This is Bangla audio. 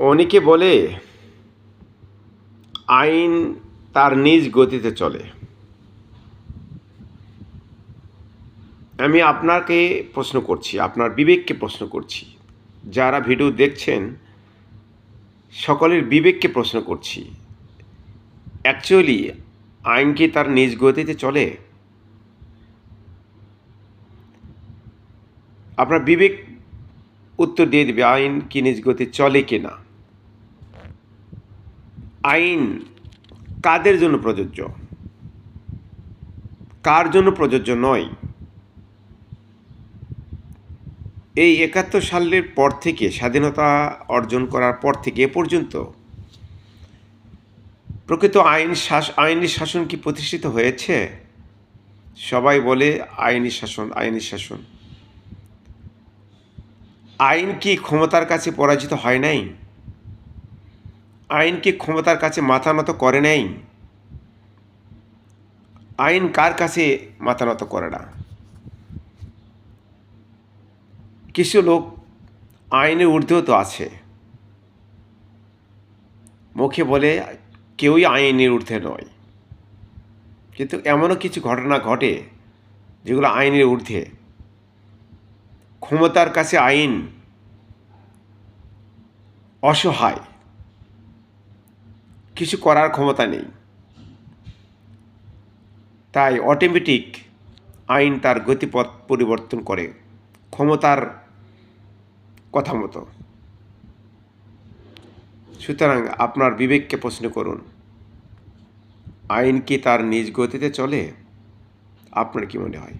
অনেকে বলে আইন তার নিজ গতিতে চলে। আমি আপনাকে প্রশ্ন করছি, আপনার বিবেককে প্রশ্ন করছি, যারা ভিডিও দেখছেন সকলের বিবেককে প্রশ্ন করছি, অ্যাকচুয়ালি আইন কি তার নিজ গতিতে চলে? আপনার বিবেক উত্তর দিয়ে দেবে আইন কি নিজ গতি চলে কি না। আইন কাদের জন্য প্রযোজ্য, কার জন্য প্রযোজ্য নয়? এই ৭১ সালের পর থেকে, স্বাধীনতা অর্জন করার পর থেকে এ পর্যন্ত প্রকৃত আইনি শাসন কি প্রতিষ্ঠিত হয়েছে? সবাই বলে আইনি শাসন, আইনি শাসন। আইন কি ক্ষমতার কাছে পরাজিত হয় নাই? আইন কি ক্ষমতার কাছে মাথা নত করে নাই? আইন কার কাছে মাথা নত করে না? কিছু লোক আইনের ঊর্ধ্বেও তো আছে, মুখে বলে কেউই আইনের ঊর্ধ্বে নয়, কিন্তু এমনও কিছু ঘটনা ঘটে যেগুলো আইনের ঊর্ধ্বে। ক্ষমতার কাছে আইন অসহায়, কিছু করার ক্ষমতা নেই, তাই অটোমেটিক আইন তার গতিপথ পরিবর্তন করে ক্ষমতার কথা মতো। সুতরাং আপনার বিবেককে প্রশ্ন করুন, আইন কি তার নিজ গতিতে চলে? আপনার কি মনে হয়?